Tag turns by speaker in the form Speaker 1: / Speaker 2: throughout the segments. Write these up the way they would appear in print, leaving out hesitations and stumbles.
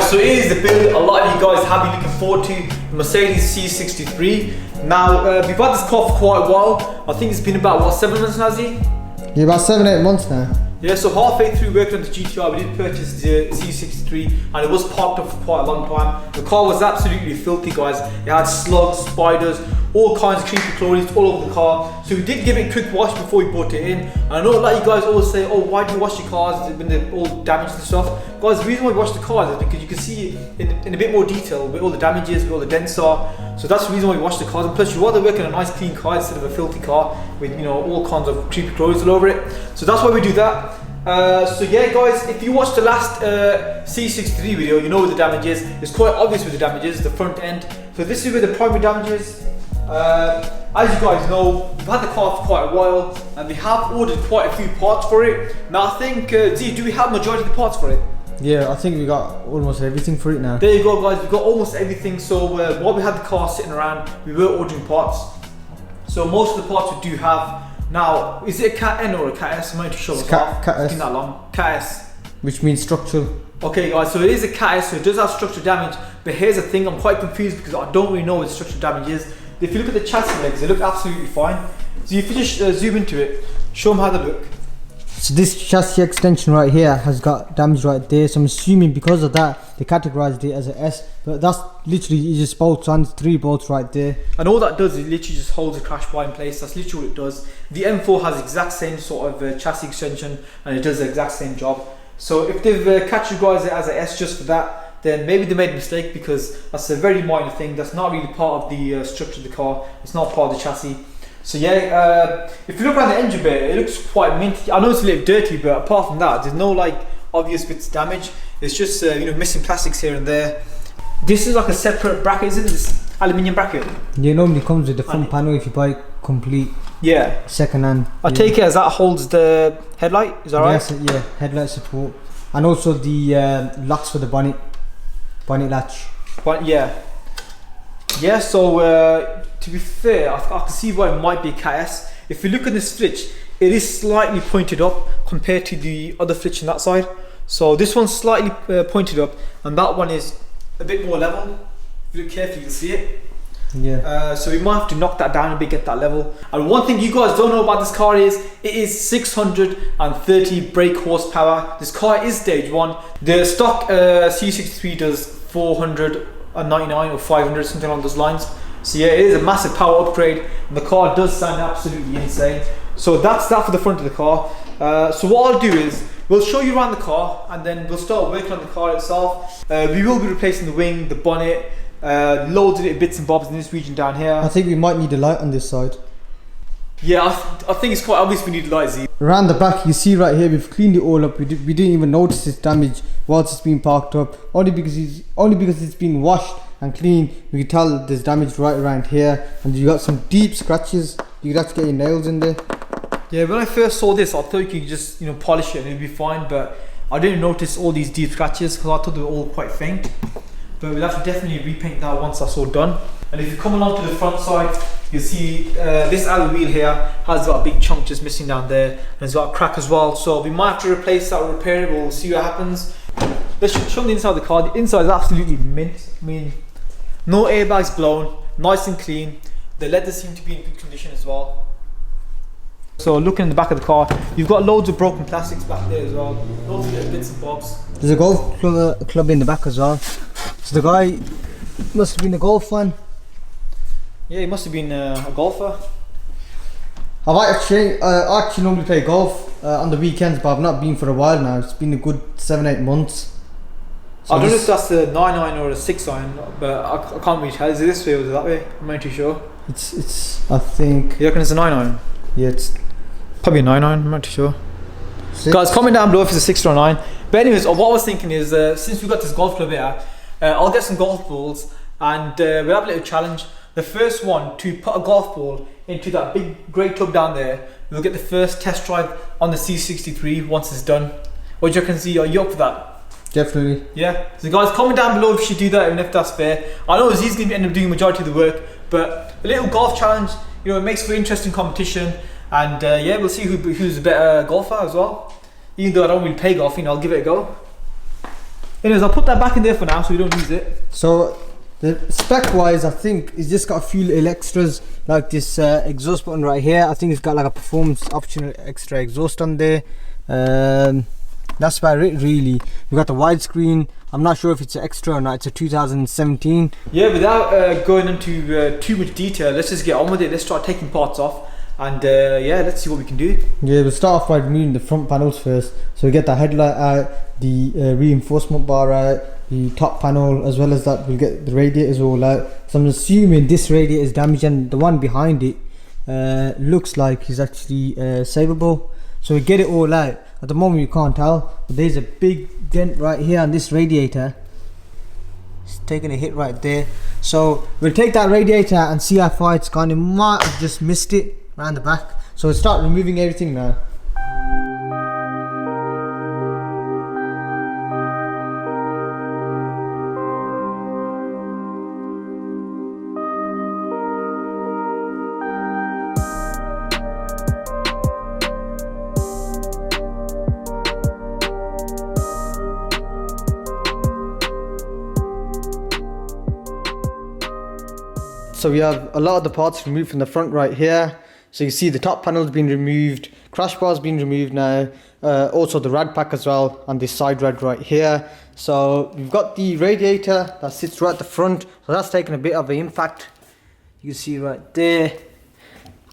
Speaker 1: guys, so it is the build a lot of you guys have been looking forward to, the Mercedes C63. Now, we've had this car for quite a while. I think it's been about, what, 7 months now, Z?
Speaker 2: Yeah, about 7-8 months now.
Speaker 1: Yeah, so halfway through working on the GTR, we did purchase the C63 and it was parked up for quite a long time. The car was absolutely filthy, guys. It had slugs, spiders, all kinds of creepy crawlies all over the car. So we did give it a quick wash before we brought it in. And I know like you guys always say, oh, why do you wash your cars when they're all damaged and stuff? Guys, the reason why we wash the cars is because you can see in a bit more detail where all the damages, where all the dents are. So that's the reason why we wash the cars. And plus you rather work in a nice clean car instead of a filthy car with, you know, all kinds of creepy crawlies all over it. So that's why we do that. So yeah guys, if you watched the last C63 video, you know what the damage is. It's quite obvious with the damages, the front end. So this is where the primary damage is. As you guys know, we've had the car for quite a while and we have ordered quite a few parts for it. Now I think, Z, do we have majority of the parts for it?
Speaker 2: Yeah, I think we got almost everything for it now.
Speaker 1: There you go guys, we've got almost everything. So while we had the car sitting around, we were ordering parts. So most of the parts we do have. Now, is it a Cat N or a Cat S? I'm going to show us off.
Speaker 2: Cat S.
Speaker 1: It's been that long. Cat S.
Speaker 2: Which means structural.
Speaker 1: Okay guys, so it is a Cat S, so it does have structural damage. But here's the thing, I'm quite confused because I don't really know what the structural damage is. If you look at the chassis legs, they look absolutely fine. So if you just zoom into it, show them how they look.
Speaker 2: So this chassis extension right here has got damage right there. So I'm assuming because of that, they categorized it as an S. But that's literally just bolts on 3 bolts right there.
Speaker 1: And all that does is literally just holds the crash bar in place. That's literally what it does. The M4 has the exact same sort of chassis extension and it does the exact same job. So if they've categorized it as an S just for that, then maybe they made a mistake because that's a very minor thing. That's not really part of the structure of the car. It's not part of the chassis. So yeah, if you look around the engine bay, it looks quite minty. I know it's a little dirty, but apart from that, there's no like obvious bits of damage. It's just you know, missing plastics here and there. This is like a separate bracket, isn't it? This aluminium bracket.
Speaker 2: Yeah, normally comes with the front panel if you buy it complete.
Speaker 1: Yeah.
Speaker 2: Second hand.
Speaker 1: I take it as that holds the headlight. Is that right?
Speaker 2: Yes, yeah, headlight support, and also the locks for the bonnet latch.
Speaker 1: But yeah. Yeah. So. To be fair, I can see why it might be a Cat S. If you look at this flitch, it is slightly pointed up compared to the other flitch on that side. So this one's slightly pointed up and that one is a bit more level. If you look carefully, you'll see it.
Speaker 2: Yeah.
Speaker 1: So we might have to knock that down a bit, get that level. And one thing you guys don't know about this car is, it is 630 brake horsepower. This car is stage 1. The stock C63 does 499 or 500, something along those lines. So yeah, it is a massive power upgrade and the car does sound absolutely insane. So that's that for the front of the car. So what I'll do is, we'll show you around the car and then we'll start working on the car itself. We will be replacing the wing, the bonnet, loads of little bits and bobs in this region down here.
Speaker 2: I think we might need a light on this side.
Speaker 1: Yeah, I think it's quite obvious we need a light, Z.
Speaker 2: Around the back, you see right here, we've cleaned it all up. We didn't even notice this damage whilst it's been parked up. Only because it's been washed and clean, you can tell there's damage right around here, and you got some deep scratches. You'd have to get your nails in there.
Speaker 1: Yeah, when I first saw this, I thought you could just, you know, polish it and it'd be fine, but I didn't notice all these deep scratches because I thought they were all quite faint. But we'll have to definitely repaint that once that's all done. And if you come along to the front side, you'll see this alloy wheel here has got a big chunk just missing down there, and it's got a crack as well. So we might have to replace that or repair it. We'll see what happens. Let's show them the inside of the car. The inside is absolutely mint. I mean, no airbags blown, nice and clean. The leather seems to be in good condition as well. So looking in the back of the car, you've got loads of broken plastics back there as well. Loads of little bits and bobs.
Speaker 2: There's a golf club in the back as well. So the guy must have been a golf fan.
Speaker 1: Yeah, he must have been a golfer.
Speaker 2: I actually normally play golf on the weekends, but I've not been for a while now. It's been a good 7-8 months. So
Speaker 1: I don't know if that's a 9-iron or a 6-iron, but I can't really tell. Is it this way or is it that way? I'm not too sure.
Speaker 2: It's I think.
Speaker 1: You reckon it's a 9-iron?
Speaker 2: Yeah, it's
Speaker 1: probably a 9-iron, I'm not too sure.
Speaker 2: 6.
Speaker 1: Guys, comment down below if it's a 6 or a 9. But anyways, what I was thinking is, since we've got this golf club here, I'll get some golf balls and we'll have a little challenge. The first one to put a golf ball into that big grey tub down there, we'll get the first test drive on the C63 once it's done. What do you reckon, Z? Are you up for that?
Speaker 2: Definitely.
Speaker 1: Yeah. So guys, comment down below if you should do that, even if that's fair. I know Z's going to end up doing the majority of the work, but a little golf challenge, you know, it makes for interesting competition. And yeah, we'll see who's a better golfer as well. Even though I don't really play golfing, I'll give it a go. Anyways, I'll put that back in there for now so we don't lose it.
Speaker 2: So the spec wise, I think it's just got a few little extras like this exhaust button right here. I think it's got like a performance optional extra exhaust on there. That's about it really. We got the widescreen. I'm not sure if it's an extra or not. It's a 2017.
Speaker 1: Yeah, without going into too much detail, let's just get on with it. Let's start taking parts off, and yeah, let's see what we can do.
Speaker 2: Yeah, we'll start off by removing the front panels first. So we get the headlight out, the reinforcement bar out, the top panel, as well as that we'll get the radiators all out. So I'm assuming this radiator is damaged, and the one behind it looks like is actually savable. So we get it all out. At the moment you can't tell, but there's a big dent right here on this radiator. It's taking a hit right there. So we'll take that radiator out and see how far it's gone. It might have just missed it around the back. So we'll start removing everything now. So we have a lot of the parts removed from the front right here. So you see the top panel's been removed, crash bar's been removed now, also the rad pack as well, and this side rad right here. So we've got the radiator that sits right at the front, so that's taken a bit of an impact. You can see right there,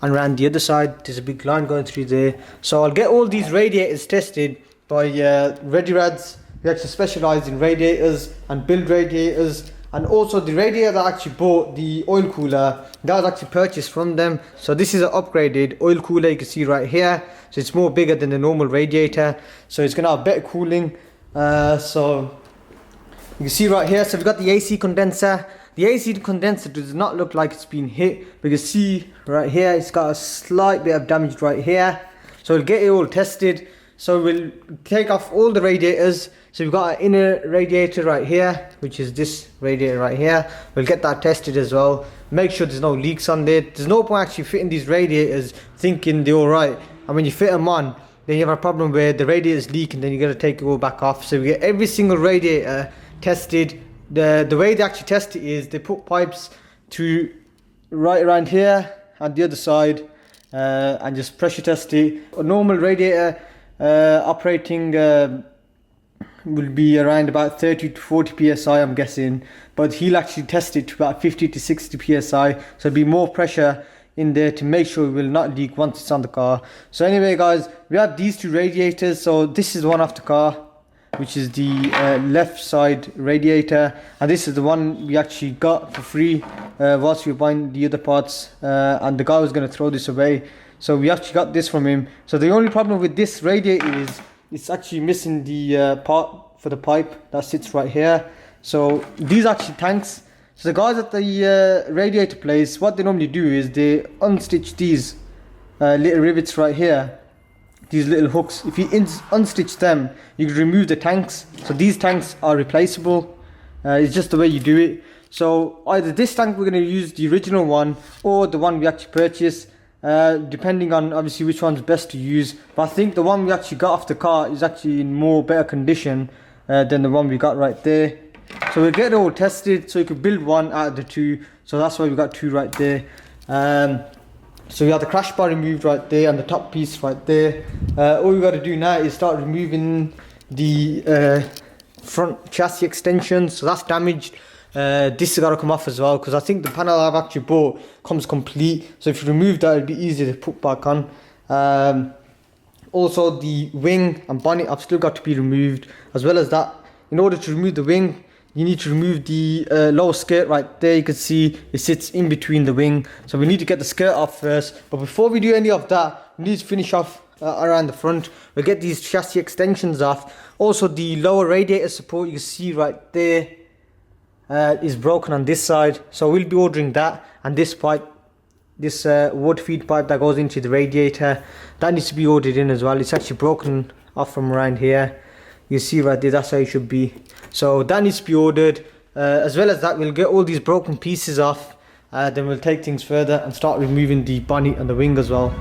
Speaker 2: and around the other side there's a big line going through there. So I'll get all these radiators tested by ReadyRads, who actually specialise in radiators and build radiators. And also the radiator that I actually bought, the oil cooler, that was actually purchased from them. So this is an upgraded oil cooler, you can see right here. So it's more bigger than the normal radiator. So it's gonna have better cooling. So you can see right here, so we've got the AC condenser. The AC condenser does not look like it's been hit. But you can see right here, it's got a slight bit of damage right here. So we'll get it all tested. So we'll take off all the radiators. So we've got an inner radiator right here, which is this radiator right here. We'll get that tested as well. Make sure there's no leaks on there. There's no point actually fitting these radiators thinking they're alright. And when you fit them on, then you have a problem where the radiators leak and then you got to take it all back off. So we get every single radiator tested. The way they actually test it is they put pipes to right around here and the other side and just pressure test it. A normal radiator operating will be around about 30 to 40 psi, I'm guessing, but he'll actually test it to about 50 to 60 psi, so there'll be more pressure in there to make sure it will not leak once it's on the car. So anyway guys, we have these two radiators. So this is the one off the car, which is the left side radiator, and this is the one we actually got for free whilst we were buying the other parts, and the guy was going to throw this away, so we actually got this from him. So the only problem with this radiator is it's actually missing the part for the pipe that sits right here. So these are actually tanks. So the guys at the radiator place, what they normally do is they unstitch these little rivets right here, these little hooks. If you unstitch them, you can remove the tanks. So these tanks are replaceable. It's just the way you do it. So either this tank we're going to use the original one, or the one we actually purchased, depending on obviously which one's best to use. But I think the one we actually got off the car is actually in more better condition than the one we got right there. So we'll get it all tested, so you could build one out of the two. So that's why we got two right there. So we have the crash bar removed right there and the top piece right there. All we got to do now is start removing the front chassis extension. So that's damaged. This has got to come off as well, because I think the panel I've actually bought comes complete. So if you remove that, it'll be easier to put back on. Also the wing and bonnet have still got to be removed. As well as that, in order to remove the wing, you need to remove the lower skirt right there. You can see it sits in between the wing, so we need to get the skirt off first. But before we do any of that, we need to finish off around the front. We'll get these chassis extensions off. Also the lower radiator support, you can see right there, is broken on this side, so we'll be ordering that. And this pipe, this water feed pipe that goes into the radiator, that needs to be ordered in as well. It's actually broken off from around here. You see right there, that's how it should be. So that needs to be ordered. As well as that, we'll get all these broken pieces off, then we'll take things further and start removing the bonnet and the wing as well.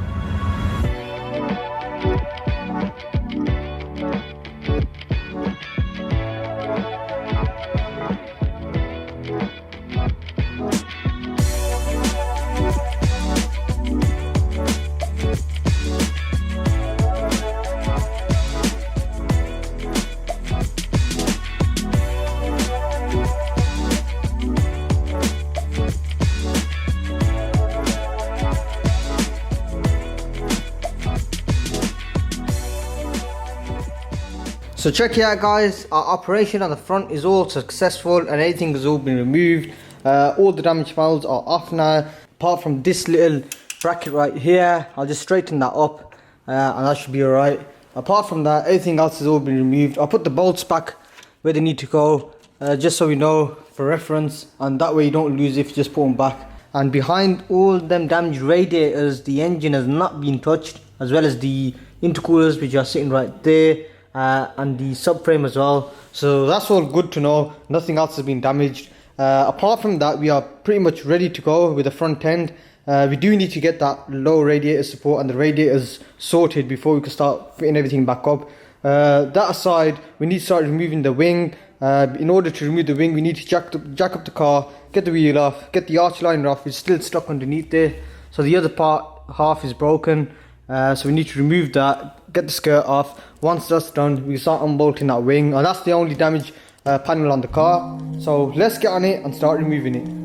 Speaker 2: So check it out guys, our operation on the front is all successful and everything has all been removed. All the damaged panels are off now, apart from this little bracket right here. I'll just straighten that up and that should be alright. Apart from that, everything else has all been removed. I'll put the bolts back where they need to go, just so we know for reference, and that way you don't lose if you just put them back. And behind all them damaged radiators, the engine has not been touched, as well as the intercoolers which are sitting right there, and the subframe as well. So that's all good to know, nothing else has been damaged. Apart from that, we are pretty much ready to go with the front end. We do need to get that low radiator support and the radiators sorted before we can start fitting everything back up. That aside, we need to start removing the wing. In order to remove the wing, we need to jack up the car, get the wheel off, get the arch liner off. It's still stuck underneath there, so the other part half is broken. So we need to remove that, get the skirt off. Once that's done, we start unbolting that wing, and that's the only damaged panel on the car. So let's get on it and start removing it.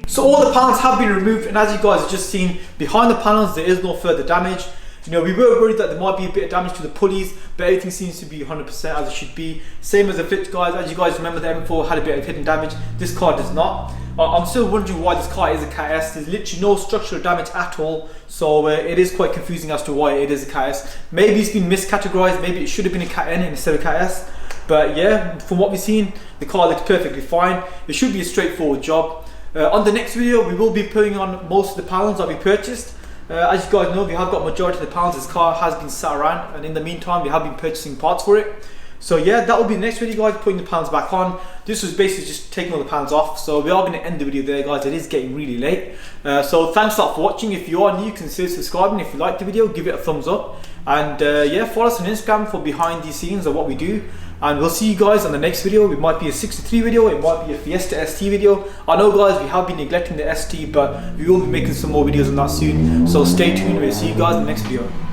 Speaker 1: So all the panels have been removed, and as you guys have just seen, behind the panels there is no further damage. You know, we were worried that there might be a bit of damage to the pulleys, but everything seems to be 100% as it should be. Same as the flips guys, as you guys remember the M4 had a bit of hidden damage, this car does not. I'm still wondering why this car is a Cat S. There's literally no structural damage at all, so it is quite confusing as to why it is a Cat S. Maybe it's been miscategorized, maybe it should have been a Cat N instead of Cat S. But yeah, from what we've seen, the car looks perfectly fine. It should be a straightforward job. On the next video, we will be putting on most of the panels that we purchased. As you guys know, we have got majority of the panels. This car has been sat around, and in the meantime, we have been purchasing parts for it. So yeah, that will be the next video, guys, putting the panels back on. This was basically just taking all the panels off. So we are going to end the video there, guys. It is getting really late. So thanks a lot for watching. If you are new, consider subscribing. If you like the video, give it a thumbs up. And yeah, follow us on Instagram for behind the scenes of what we do. And we'll see you guys on the next video. It might be a 63 video, it might be a Fiesta ST video. I know guys, we have been neglecting the ST, but we will be making some more videos on that soon. So stay tuned, we'll see you guys in the next video.